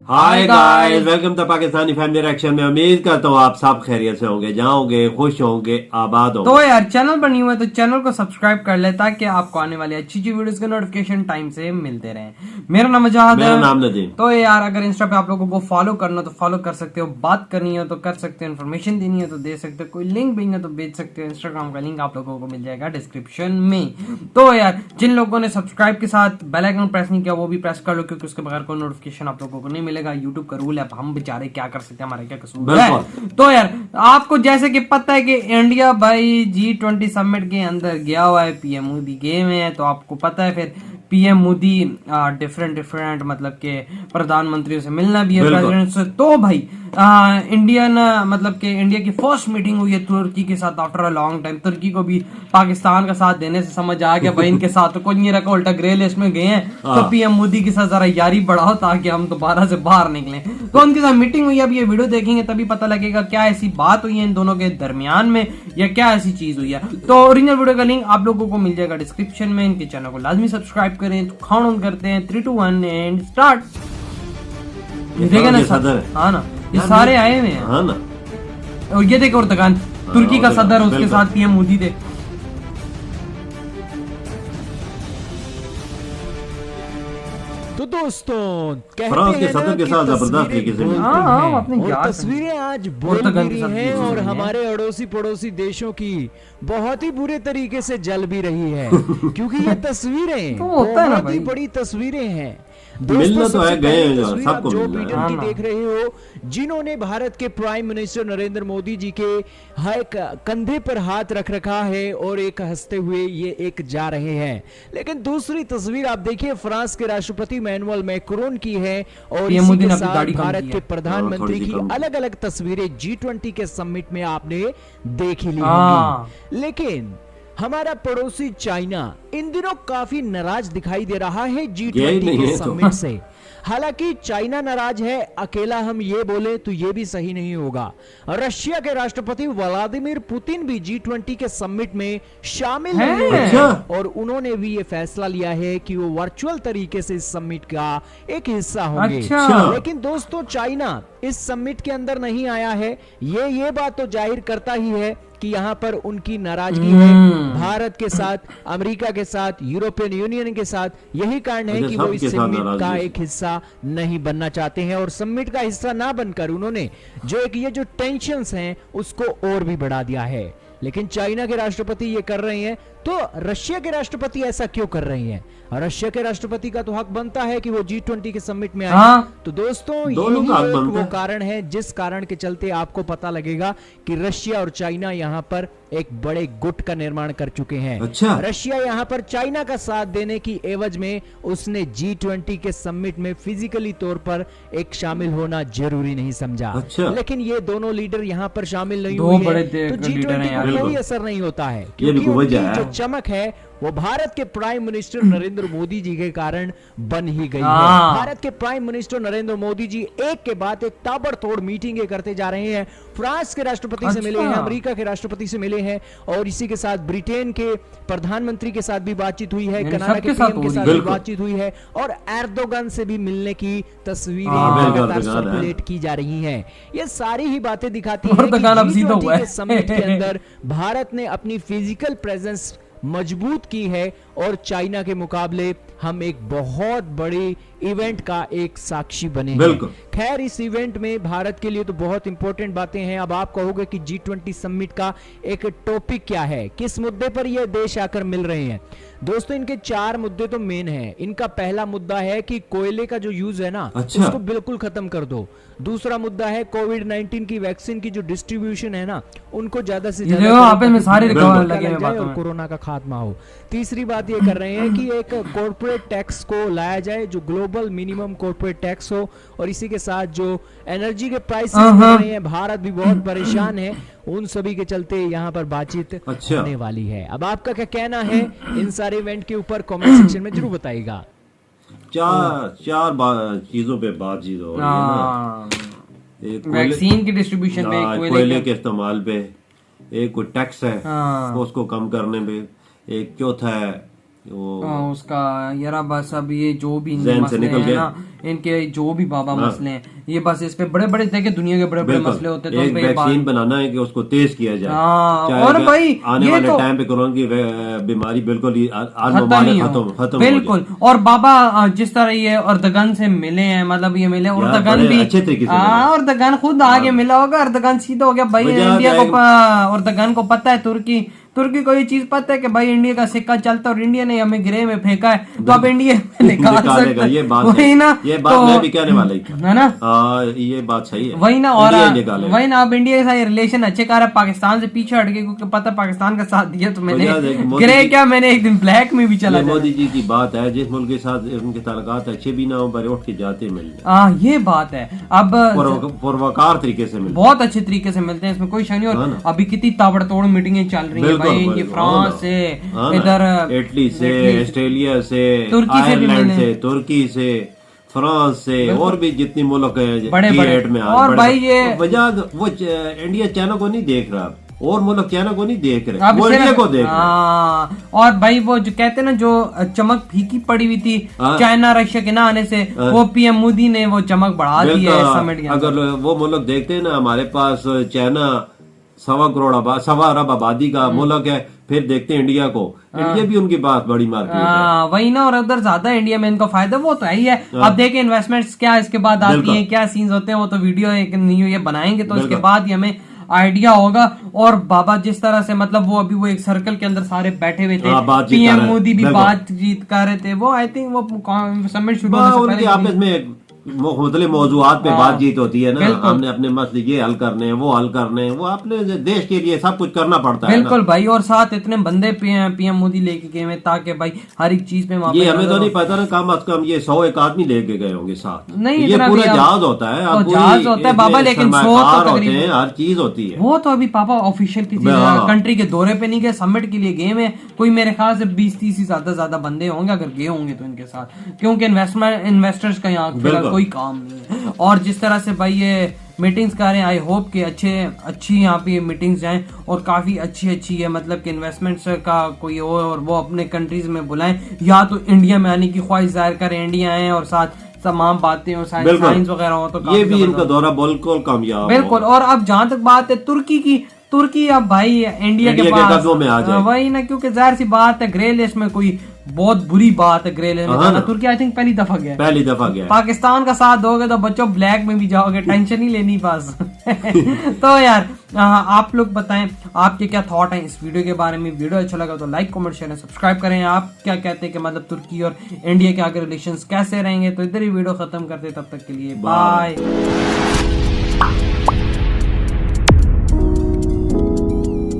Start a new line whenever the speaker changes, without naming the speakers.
Hi guys, welcome to Pakistani family reaction में। उम्मीद करता हूँ आप सब खैरियत से होंगे, जहाँ होंगे खुश होंगे, आबाद होंगे।
तो यार चैनल पर न्यू है तो चैनल को सब्सक्राइब कर ले ताकि आपको आने वाली अच्छी अच्छी वीडियोस के नोटिफिकेशन टाइम से मिलते रहें। मेरा नाम जहाद है।
मेरा नाम नदीम।
तो यार अगर इंस्टा पे आप लोगों को फॉलो करना तो फॉलो कर सकते हो, बात करनी है तो कर सकते हो, इन्फॉर्मेशन देनी है तो दे सकते हो, कोई लिंक भेजना तो भेज सकते हो। इंस्टाग्राम का लिंक आप लोगों को मिल जाएगा डिस्क्रिप्शन में। तो यार जिन लोगों ने सब्सक्राइब के साथ बेल आइकन प्रेस नहीं किया वो भी प्रेस कर लो, क्योंकि उसके बगैर कोई नोटिफिकेशन आप लोगों को नहीं मिलेगा। यूट्यूब का रूल है, अब हम बेचारे क्या कर सकते हैं, हमारे क्या कसूर है। तो यार आपको जैसे कि पता है कि इंडिया भाई G20 समिट के अंदर गया हुआ है, पीएम मोदी गए हुए हैं। तो आपको पता है फिर पीएम मोदी डिफरेंट मतलब के प्रधानमंत्रियों से मिलना भी है, प्रेसिडेंट से। तो भाई इंडियन मतलब के इंडिया की फर्स्ट मीटिंग हुई है तुर्की के साथ आफ्टर अ लॉन्ग टाइम। तुर्की को भी पाकिस्तान का साथ देने से समझ आ गया भाई इनके साथ तो कोई नहीं रखा, उल्टा ग्रे लिस्ट में गए हैं। तो पीएम मोदी के साथ जरा यारी बढ़ाओ ताकि हम दोबारा से बाहर निकले। तो उनके साथ मीटिंग हुई है, अब ये वीडियो देखेंगे तभी पता लगेगा क्या ऐसी बात हुई है इन दोनों के दरमियान में, या क्या ऐसी चीज हुई है। तो ओरिजिनल वीडियो का लिंक आप लोगों को मिल जाएगा डिस्क्रिप्शन में। इनके चैनल को लाजमी सब्सक्राइब करें। तो काउंट करते हैं 3, 2, 1 एंड स्टार्ट। देखे ना सदर, हाँ ना, ये सारे आए हुए हैं, हाँ ना। और ये देखो उर्दगान, तुर्की का सदर, उसके साथ पीएम मोदी थे।
तो दोस्तों
फ्रांस के सदर के साथ जबरदस्त तरीके से
और तस्वीरें आज बोल भी रही हैं और हमारे अड़ोसी पड़ोसी देशों की बहुत ही बुरे तरीके से जल भी रही है क्योंकि ये तस्वीरें बहुत ही बड़ी तस्वीरें हैं।
मिलना तो है, गए सबको
जो बिडेन की देख रहे हो, जिन्होंने भारत के प्राइम मिनिस्टर नरेंद्र मोदी जी के कंधे पर हाथ रख रखा है और एक हंसते हुए ये एक जा रहे हैं। लेकिन दूसरी तस्वीर आप देखिए फ्रांस के राष्ट्रपति मैनुअल मैक्रोन की है और इसी के साथ भारत के प्रधानमंत्री की अलग अलग तस्वीरें G20 के समिट में आपने देख ही ली होंगी। लेकिन हमारा पड़ोसी चाइना इन दिनों काफी नाराज दिखाई दे रहा है G20 के समिट से। हालांकि चाइना नाराज है, अकेला हम ये बोले तो ये भी सही नहीं होगा। रशिया के राष्ट्रपति व्लादिमीर पुतिन भी G20 के समिट में शामिल नहीं है और उन्होंने भी ये फैसला लिया है कि वो वर्चुअल तरीके से इस समिट का एक हिस्सा होंगे। लेकिन दोस्तों चाइना इस समिट के अंदर नहीं आया है, ये बात तो जाहिर करता ही है कि यहाँ पर उनकी नाराजगी है भारत के साथ, अमेरिका के साथ, यूरोपियन यूनियन के साथ। यही कारण है कि वो इस समिट का एक हिस्सा नहीं बनना चाहते हैं और समिट का हिस्सा ना बनकर उन्होंने ये जो टेंशन्स हैं उसको और भी बढ़ा दिया है। लेकिन चाइना के राष्ट्रपति ये कर रहे हैं तो रशिया के राष्ट्रपति ऐसा क्यों कर रहे हैं? रशिया के राष्ट्रपति का तो हक बनता है कि वो G20 के समिट में आए। तो दोस्तों यही वो कारण है जिस कारण के चलते आपको पता लगेगा कि रशिया और चाइना यहाँ पर एक बड़े गुट का निर्माण कर चुके हैं। रशिया यहाँ पर चाइना का साथ देने की एवज में उसने G20 के समिट में फिजिकली तौर पर एक शामिल होना जरूरी नहीं समझा। लेकिन ये दोनों लीडर यहाँ पर शामिल नहीं हुए तो G20 को कोई असर नहीं होता है, क्योंकि जो चमक है वो भारत के प्राइम मिनिस्टर नरेंद्र मोदी जी के कारण बन ही गई है। भारत के प्राइम मिनिस्टर नरेंद्र मोदी जी एक के बाद एक ताबड़तोड़ मीटिंगें करते जा रहे हैं। फ्रांस के राष्ट्रपति से मिले हैं, अमेरिका के राष्ट्रपति से मिले हैं और इसी के साथ ब्रिटेन के प्रधानमंत्री के साथ भी बातचीत हुई है, कनाडा के पीएम के साथ भी बातचीत हुई है और एर्दोगन से भी मिलने की तस्वीरें लगातार सर्कुलेट की जा रही हैं। ये सारी ही बातें दिखाती हैं कि G20 के समिट के अंदर भारत ने अपनी फिजिकल प्रेजेंस मजबूत की है और चाइना के मुकाबले हम एक बहुत बड़ी इवेंट का एक साक्षी बने हैं। खैर इस इवेंट में भारत के लिए तो बहुत इंपॉर्टेंट बातें हैं। अब आप कहोगे कि G20 समिट का एक टॉपिक क्या है, किस मुद्दे पर ये देश आकर मिल रहे हैं? दोस्तों इनके 4 मुद्दे तो मेन हैं। इनका पहला मुद्दा है कि कोयले का जो यूज है ना उसको बिल्कुल खत्म कर दो। दूसरा मुद्दा है कोविड-19 की वैक्सीन की जो डिस्ट्रीब्यूशन है ना उनको ज्यादा से ज्यादा और कोरोना का खात्मा हो। तीसरी बात ये कर रहे हैं कि एक कॉर्पोरेट टैक्स को लाया जाए जो ग्लोबल मिनिमम कॉर्पोरेट टैक्स हो और इसी के साथ जो एनर्जी के प्राइसेस बढ़ रहे हैं, भारत भी बहुत परेशान है, उन सभी के चलते यहाँ पर बातचीत होने वाली है। अब आपका क्या कहना है इन सारे इवेंट के ऊपर कमेंट सेक्शन में जरूर बताइएगा।
चार चीजों पे बातचीत हो रही है ना,
वैक्सीन की डिस्ट्रीब्यूशन पे,
कोयले के इस्तेमाल पे, एक कोई टैक्स है उसको कम करने पे, एक चौथा है वो
उसका यारा बस अब ये जो भी इनके
जहन से
मसले
निकल
हैं
गया।
ना, इनके जो भी बाबा मसले हैं, ये बस इस पे बड़े बड़े देखे दुनिया के बड़े बड़े मसले होते हैं, तो
एक
उन पे ये बात।
वैक्सीन बनाना है कि उसको तेज किया जाए।
हाँ,
चाहे
और
अगर
भाई
आने
ये
वाले
तो
टाइम पे कोरोना की बीमारी बिल्कुल ही
खत्म ही हो,
खत्म
बिल्कुल। और बाबा जिस तरह ये अर्दगन से मिले हैं, मतलब ये मिले, अर्दगन
बड़े
भी
अच्छे तरीके से मिले।
हाँ, अर्दगन खुद आगे मिला होगा, अर्दगन सीधा हो गया भाई
वजह
इंडिया
है
को। अर्दगन को पता है तुर्की को ये चीज पता है कि भाई इंडिया का सिक्का चलता है और इंडिया ने हमें गिरे में फेंका है, तो अब इंडिया में निकाल
निकालेगा।
सकता है।
ये बात
वही
है,
ना,
ये बात
तो
मैं भी कहने वाला ही था।
है ना,
ये बात सही है,
वही ना। और
इंडिया ही निकालेगा।
वही ना, अब इंडिया के साथ रिलेशन अच्छे कर रहा है, पाकिस्तान से पीछे हट गए, क्योंकि पता है पाकिस्तान का साथ दिया तो मैंने
वजह है कि मोदी
गिरे
जी-
क्या, मैंने एक दिन ब्लैक में भी चला
ये
जाना।
मोदी जी की बात है, जिस मुल्क के साथ उनके ताल्लुकात अच्छे भी ना हो पर उठ के जाते मिलने,
हाँ, ये बात है। अब
पुरवकार तरीके से मिलने।
बहुत अच्छे तरीके से मिलते हैं, इसमें कोई शक नहीं।
हाँ
और
ना।
अभी कितनी ताबड़तोड़ मीटिंगें चल रही है
बिल्कुल,
भाई, ये
बिल्कुल,
फ्रांस
हाँ
से,
हाँ ना।
इधर
इटली से, ऑस्ट्रेलिया से,
तुर्की से भी
आयरलैंड
मिले।
से, तुर्की से, फ्रांस से, और भी जितनी मुल्क है
बड़े बड़े।
G8 में आ-
और
बड़े-
भाई ये-
तो वजह वो इंडिया चाइना को नहीं देख रहा, और मुल्क चाइना को नहीं देख रहे,
अब
वो
सिर्फ-
इंडिया को देख रहे।
हाँ, और भाई वो जो कहते हैं ना, जो चमक फीकी पड़ी हुई थी
हाँ।
चाइना रशिया के ना आने से, वो पीएम मोदी ने वो चमक बढ़ा दी है
बिल्कुल,
समिट के अंदर।
अगर वो मुल्क देखते हैं ना, हमारे पास चाइना 1.25 अरब आबादी का मुल्क है, फिर देखते हैं इंडिया को, इंडिया भी उनकी बात बड़ी मार्केट है।
हाँ, वही ना। और उधर ज्यादा इंडिया में इनका फायदा वो तो है ही है। अब देखें इन्वेस्टमेंट्स क्या इसके बाद आती
बिल्कुल।
हैं, क्या सीन्स होते हैं, वो तो वीडियो एक न्यू ये बनाएंगे तो इसके
बिल्कुल।
बाद ही हमें आइडिया होगा। और बाबा जिस तरह से, मतलब वो अभी वो एक सर्कल के अंदर सारे बैठे हुए थे,
हाँ, बातचीत कर
पीएम
रहे हैं।
मोदी भी
बिल्कुल।
बातचीत कर रहे थे, वो आई थिंक वो समिट शुरू होने से
उनके
पहले
आपस में मुख्तलिफ मौजूदात पे बातचीत होती है ना,
बिल्कुल।
हमने अपने मसले ये हल करने हैं, वो हल करने हैं, वो अपने देश के लिए सब कुछ करना पड़ता है ना।
बिल्कुल भाई। और साथ इतने बंदे पीएम मोदी लेके गए हैं, ताकि भाई हर एक चीज पे वहाँ
ये
पे
हमें तो
नजर
नहीं
हो।
पता ना, कम अज कम ये 100 एक आदमी लेके गए होंगे साथ।
नहीं,
ये
इतना
पूरा
भी अब-
जहाज होता है,
तो
अब पूरी
जहाज होता है बाबा,
इसमें
लेकिन 100 तो
सरमाएकार होते
तकरीबन-
हैं, हर चीज होती है।
वो तो अभी पापा ऑफिशियल किसी
हाँ।
कंट्री के दौरे पे नहीं गए, समिट के लिए गए में कोई मेरे ख्याल से 20-30 से ज्यादा बंदे होंगे, अगर गए होंगे तो इनके साथ, क्योंकि इन्वेस्टर्स का यहाँ फिलहाल
बिल्कुल।
कोई काम नहीं है। और जिस तरह से भाई ये मीटिंग्स कर रहे हैं, आई होप कि अच्छी यहाँ पे मीटिंग्स जाएं और काफी अच्छी है, मतलब कि इन्वेस्टमेंट्स का कोई हो और वो अपने कंट्रीज में बुलाएं, या तो इंडिया में आने की ख्वाहिश जाहिर करें, इंडिया आए और साथ तमाम बातें और
बिल्कुल।
साइंस वगैरह हो तो काफी
ये भी इनका
जबरदस्त।
दौरा बिल्कुल कामयाब
बिल्कुल। और अब जहां तक बात है तुर्की की, तुर्की अब भाई इंडिया के
इंडिया के
पास
कदमों में आ जाए।
वही ना, क्योंकि जाहिर सी बात है ग्रे लिस्ट में कोई बहुत बुरी बात है ग्रे लिस्ट में
हाँ
जाना।
ना।
तुर्की आई थिंक पहली दफा गया है।
पहली दफा गया है।
पाकिस्तान का साथ दोगे तो बच्चों ब्लैक में भी जाओगे, टेंशन ही लेनी बस। तो यार आप लोग बताएं आपके क्या थॉट हैं इस वीडियो के बारे में। वीडियो अच्छा लगा तो लाइक कमेंट शेयर सब्सक्राइब करें। आप क्या कहते हैं कि मतलब तुर्की और इंडिया के आगे रिलेशंस कैसे रहेंगे। तो इधर ही वीडियो खत्म करते, तब तक के लिए बाय।